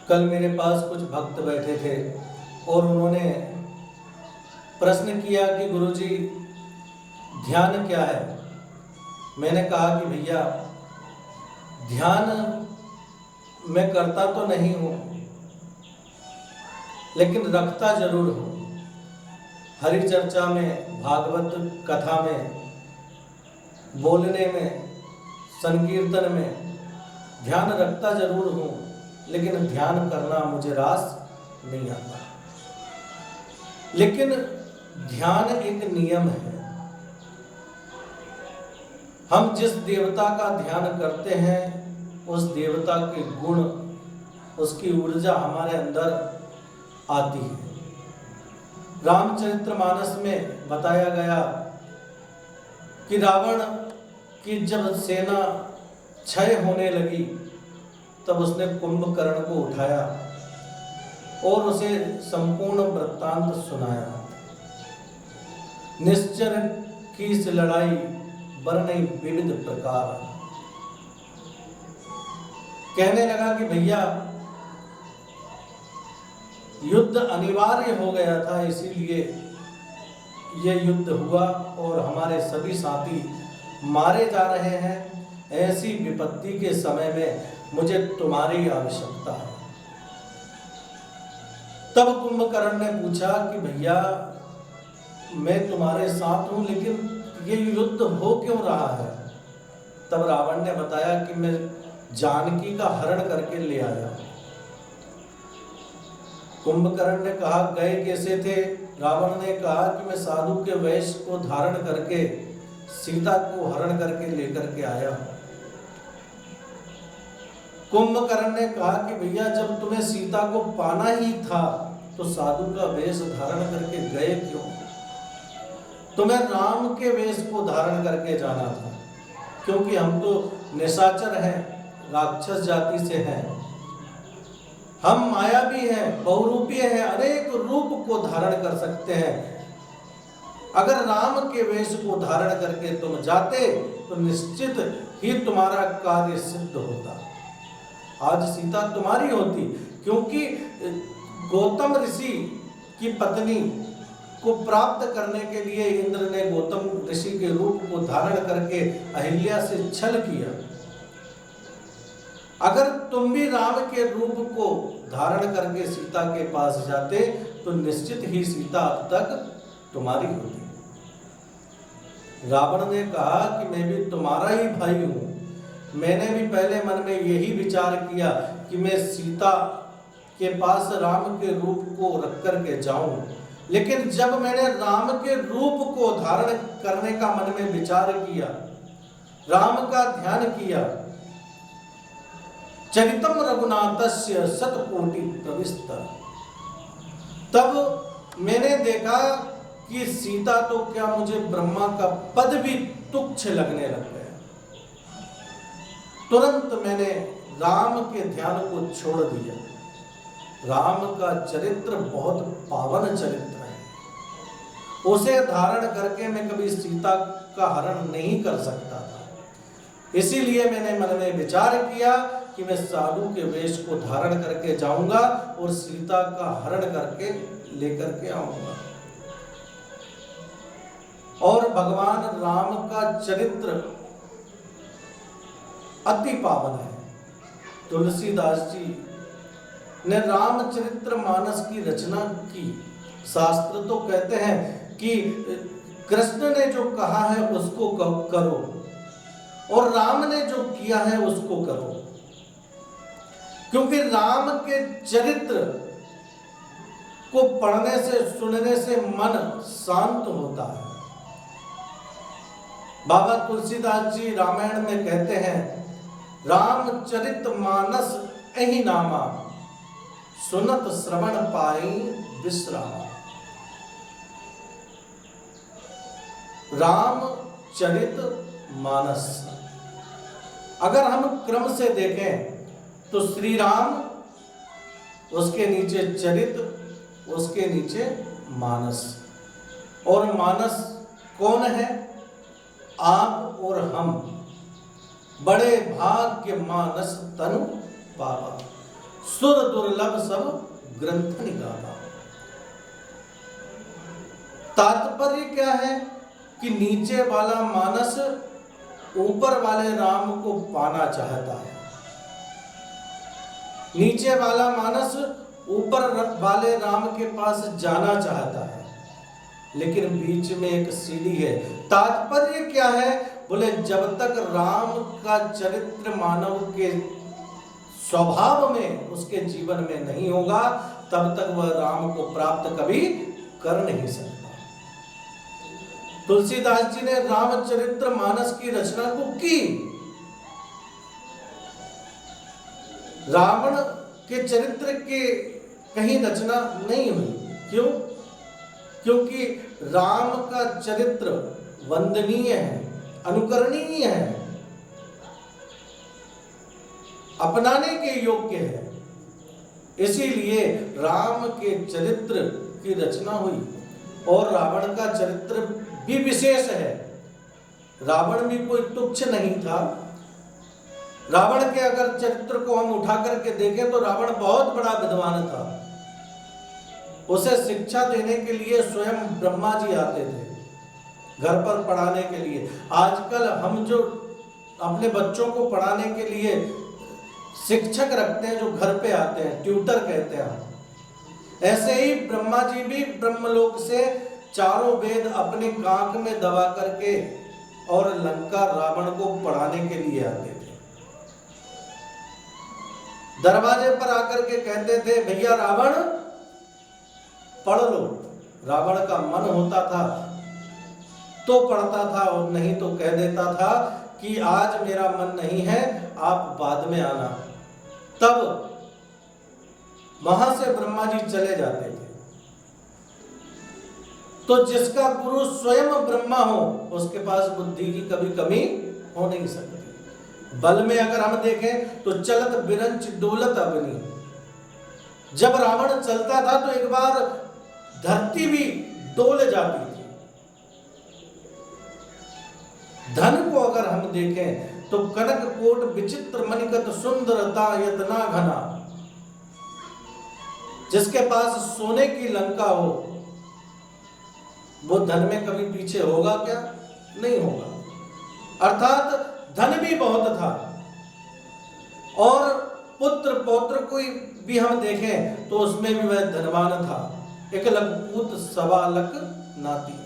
कल मेरे पास कुछ भक्त बैठे थे और उन्होंने प्रश्न किया कि गुरुजी ध्यान क्या है। मैंने कहा कि भैया ध्यान मैं करता तो नहीं हूँ, लेकिन रखता जरूर हूँ। हरि चर्चा में, भागवत कथा में, बोलने में, संकीर्तन में ध्यान रखता जरूर हूँ, लेकिन ध्यान करना मुझे रास नहीं आता। लेकिन ध्यान एक नियम है। हम जिस देवता का ध्यान करते हैं उस देवता के गुण, उसकी ऊर्जा हमारे अंदर आती है। रामचरितमानस में बताया गया कि रावण की जब सेना क्षय होने लगी तब उसने कुंभकर्ण को उठाया और उसे संपूर्ण वृत्तांत सुनाया। निश्चर की इस लड़ाई वर्णई विविध प्रकार। कहने लगा कि भैया युद्ध अनिवार्य हो गया था, इसीलिए यह युद्ध हुआ और हमारे सभी साथी मारे जा रहे हैं। ऐसी विपत्ति के समय में मुझे तुम्हारी आवश्यकता है। तब कुंभकर्ण ने पूछा कि भैया मैं तुम्हारे साथ हूं, लेकिन ये युद्ध हो क्यों रहा है। तब रावण ने बताया कि मैं जानकी का हरण करके ले आया। कुंभकर्ण ने कहा गए कैसे थे। रावण ने कहा कि मैं साधु के वेश को धारण करके सीता को हरण करके लेकर के आया। कुंभकर्ण ने कहा कि भैया जब तुम्हें सीता को पाना ही था तो साधु का वेश धारण करके गए क्यों। तुम्हें राम के वेश को धारण करके जाना था, क्योंकि हम तो निशाचर हैं, राक्षस जाति से हैं, हम मायावी हैं, बहुरूपीय हैं, अनेक रूप को धारण कर सकते हैं। अगर राम के वेश को धारण करके तुम जाते तो निश्चित ही तुम्हारा कार्य सिद्ध होता। आज सीता तुम्हारी होती, क्योंकि गौतम ऋषि की पत्नी को प्राप्त करने के लिए इंद्र ने गौतम ऋषि के रूप को धारण करके अहिल्या से छल किया। अगर तुम भी राम के रूप को धारण करके सीता के पास जाते तो निश्चित ही सीता अब तक तुम्हारी होती। रावण ने कहा कि मैं भी तुम्हारा ही भाई हूं। मैंने भी पहले मन में यही विचार किया कि मैं सीता के पास राम के रूप को रख करके जाऊं, लेकिन जब मैंने राम के रूप को धारण करने का मन में विचार किया, राम का ध्यान किया, चरितम रघुनाथस्य शतकोटि प्रविष्ट, तब मैंने देखा कि सीता तो क्या मुझे ब्रह्मा का पद भी तुच्छ लगने लग गया। तुरंत मैंने राम के ध्यान को छोड़ दिया। राम का चरित्र बहुत पावन चरित्र है, उसे धारण करके मैं कभी सीता का हरण नहीं कर सकता था। इसीलिए मैंने मन में विचार किया कि मैं साधु के वेश को धारण करके जाऊंगा और सीता का हरण करके लेकर के आऊंगा। और भगवान राम का चरित्र अति पावन है। तुलसीदास जी ने रामचरितमानस की रचना की। शास्त्र तो कहते हैं कि कृष्ण ने जो कहा है उसको करो और राम ने जो किया है उसको करो, क्योंकि राम के चरित्र को पढ़ने से, सुनने से मन शांत होता है। बाबा तुलसीदास जी रामायण में कहते हैं, रामचरितमानस एहि नामा, सुनत श्रवण पाई विश्रामा। रामचरितमानस, अगर हम क्रम से देखें तो श्री राम, उसके नीचे चरित, उसके नीचे मानस। और मानस कौन है? आप और हम। बड़े भाग्य मानस तनु पावा, सुर दुर्लभ सब ग्रंथ निगाहा। तात्पर्य क्या है कि नीचे वाला मानस ऊपर वाले राम को पाना चाहता है, नीचे वाला मानस ऊपर वाले राम के पास जाना चाहता है, लेकिन बीच में एक सीढ़ी है। तात्पर्य क्या है? बोले जब तक राम का चरित्र मानव के स्वभाव में, उसके जीवन में नहीं होगा, तब तक वह राम को प्राप्त कभी कर नहीं सकता। तुलसीदास जी ने रामचरित्र मानस की रचना को की। रावण के चरित्र के कहीं रचना नहीं हुई। क्यों? क्योंकि राम का चरित्र वंदनीय है, अनुकरणीय है, अपनाने के योग्य है, इसीलिए राम के चरित्र की रचना हुई। और रावण का चरित्र भी विशेष है। रावण भी कोई तुच्छ नहीं था। रावण के अगर चरित्र को हम उठा करके देखें तो रावण बहुत बड़ा विद्वान था। उसे शिक्षा देने के लिए स्वयं ब्रह्मा जी आते थे घर पर पढ़ाने के लिए। आजकल हम जो अपने बच्चों को पढ़ाने के लिए शिक्षक रखते हैं, जो घर पे आते हैं, ट्यूटर कहते हैं, ऐसे ही ब्रह्मा जी भी ब्रह्मलोक से चारों वेद अपने कांख में दबा करके और लंका रावण को पढ़ाने के लिए आते थे। दरवाजे पर आकर के कहते थे, भैया रावण पढ़ लो। रावण का मन होता था तो पढ़ता था, और नहीं तो कह देता था कि आज मेरा मन नहीं है, आप बाद में आना। तब वहां से ब्रह्मा जी चले जाते थे। तो जिसका गुरु स्वयं ब्रह्मा हो, उसके पास बुद्धि की कभी कमी हो नहीं सकती। बल में अगर हम देखें तो चलत बिरंच डोलत अग्नि। जब रावण चलता था तो एक बार धरती भी डोल जाती थी। धन को अगर हम देखें तो कनक कोट विचित्र मणिकत सुंदरता यतना घना। जिसके पास सोने की लंका हो, वो धन में कभी पीछे होगा क्या? नहीं होगा। अर्थात धन भी बहुत था। और पुत्र पौत्र कोई भी हम देखें तो उसमें भी वह धनवान था। एक लख पूत सवा लख नाती।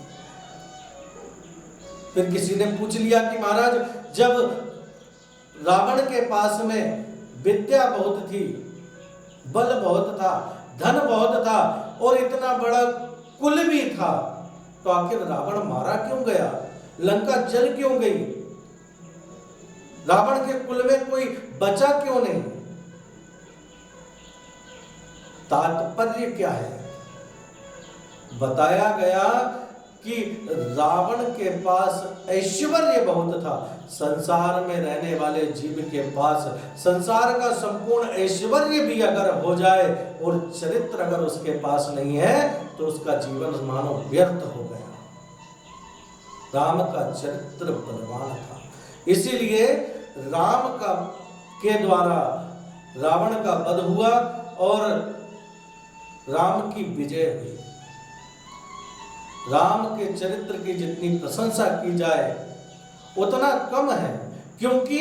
फिर किसी ने पूछ लिया कि महाराज, जब रावण के पास में विद्या बहुत थी, बल बहुत था, धन बहुत था और इतना बड़ा कुल भी था, तो आखिर रावण मारा क्यों गया? लंका जल क्यों गई? रावण के कुल में कोई बचा क्यों नहीं? तात्पर्य क्या है? बताया गया कि रावण के पास ऐश्वर्य बहुत था। संसार में रहने वाले जीव के पास संसार का संपूर्ण ऐश्वर्य भी अगर हो जाए और चरित्र अगर उसके पास नहीं है तो उसका जीवन मानो व्यर्थ हो गया। राम का चरित्र बलवान था, इसीलिए राम का के द्वारा रावण का वध हुआ और राम की विजय हुई। राम के चरित्र की जितनी प्रशंसा की जाए उतना कम है, क्योंकि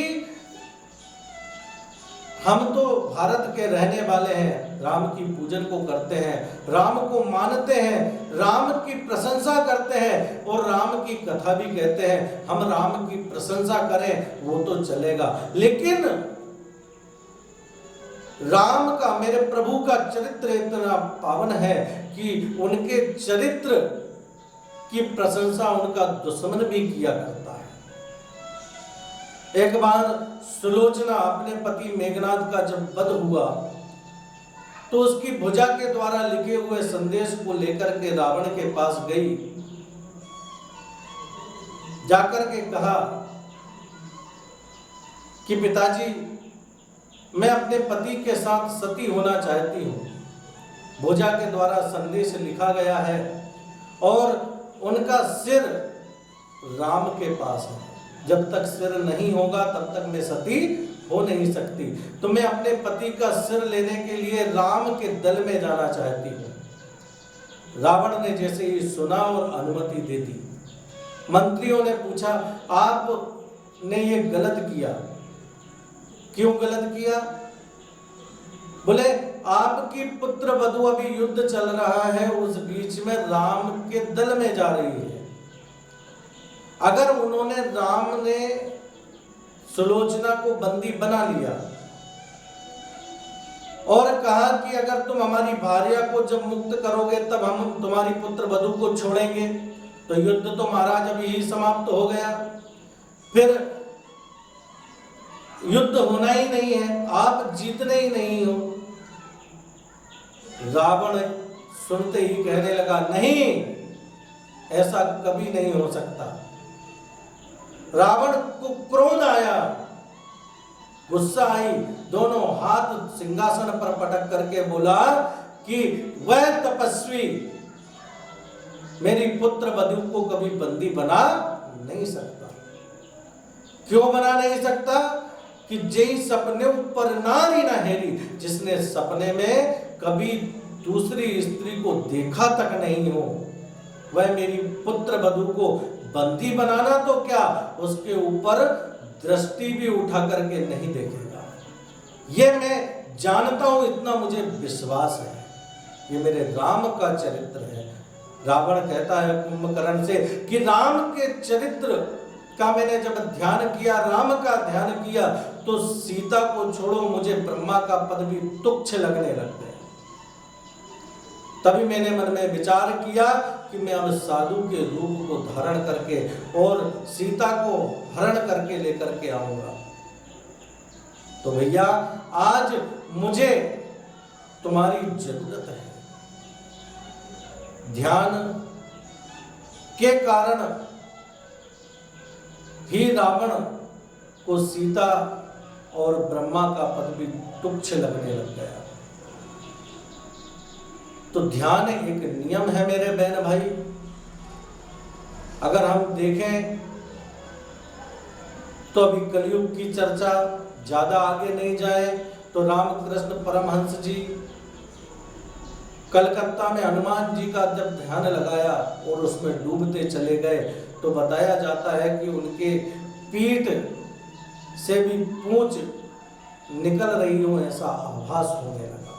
हम तो भारत के रहने वाले हैं, राम की पूजन को करते हैं, राम को मानते हैं, राम की प्रशंसा करते हैं और राम की कथा भी कहते हैं। हम राम की प्रशंसा करें वो तो चलेगा, लेकिन राम का, मेरे प्रभु का चरित्र इतना पावन है कि उनके चरित्र की प्रशंसा उनका दुश्मन भी किया करता है। एक बार सुलोचना अपने पति मेघनाद का जब वध हुआ तो उसकी भुजा के द्वारा लिखे हुए संदेश को लेकर के रावण के पास गई। जाकर के कहा कि पिताजी, मैं अपने पति के साथ सती होना चाहती हूँ। भुजा के द्वारा संदेश लिखा गया है और उनका सिर राम के पास है। जब तक सिर नहीं होगा तब तक मैं सती हो नहीं सकती। तो मैं अपने पति का सिर लेने के लिए राम के दल में जाना चाहती हूँ। रावण ने जैसे ही सुना और अनुमति दे दी। मंत्रियों ने पूछा, आपने ये गलत किया, क्यों गलत किया? बोले, आपकी पुत्र वधू अभी युद्ध चल रहा है, उस बीच में राम के दल में जा रही है। अगर उन्होंने, राम ने सुलोचना को बंदी बना लिया और कहा कि अगर तुम हमारी भार्या को जब मुक्त करोगे तब हम तुम्हारी पुत्र वधू को छोड़ेंगे, तो युद्ध तो महाराज अभी ही समाप्त हो गया, फिर युद्ध होना ही नहीं है, आप जीतने ही नहीं हो। रावण सुनते ही कहने लगा, नहीं, ऐसा कभी नहीं हो सकता। रावण को क्रोध आया, गुस्सा आई, दोनों हाथ सिंहासन पर पटक करके बोला कि वह तपस्वी मेरी पुत्र वधू को कभी बंदी बना नहीं सकता। क्यों बना नहीं सकता? कि जय सपने ऊपर नारी न हेरी, जिसने सपने में कभी दूसरी स्त्री को देखा तक नहीं हो, वह मेरी पुत्र वधू को बंदी बनाना तो क्या, उसके ऊपर दृष्टि भी उठा करके नहीं देखेगा। ये मैं जानता हूं, इतना मुझे विश्वास है, ये मेरे राम का चरित्र है। रावण कहता है कुंभकर्ण से कि राम के चरित्र का मैंने जब ध्यान किया, राम का ध्यान किया, तो सीता को छोड़ो, मुझे ब्रह्मा का पद भी तुच्छ लगने लग गया। तभी मैंने मन में विचार किया कि मैं अब साधु के रूप को धारण करके और सीता को हरण करके लेकर के आऊंगा। तो भैया, आज मुझे तुम्हारी जरूरत है। ध्यान के कारण ही रावण को सीता और ब्रह्मा का पद भी तुच्छ लगने लग गया। तो ध्यान एक नियम है मेरे बहन भाई। अगर हम देखें तो अभी कलयुग की चर्चा ज्यादा आगे नहीं जाए तो रामकृष्ण परमहंस जी कलकत्ता में हनुमान जी का जब ध्यान लगाया और उसमें डूबते चले गए, तो बताया जाता है कि उनके पीठ से भी पूंछ निकल रही हो, ऐसा आभास होने लगा।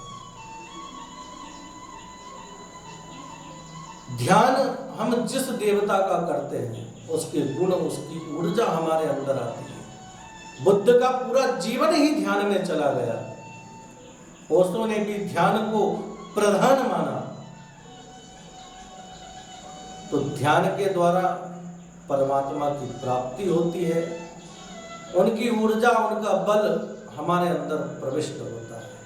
ध्यान हम जिस देवता का करते हैं, उसके गुण, उसकी ऊर्जा हमारे अंदर आती है। बुद्ध का पूरा जीवन ही ध्यान में चला गया। ओशो ने भी ध्यान को प्रधान माना। तो ध्यान के द्वारा परमात्मा की प्राप्ति होती है, उनकी ऊर्जा, उनका बल हमारे अंदर प्रविष्ट होता है।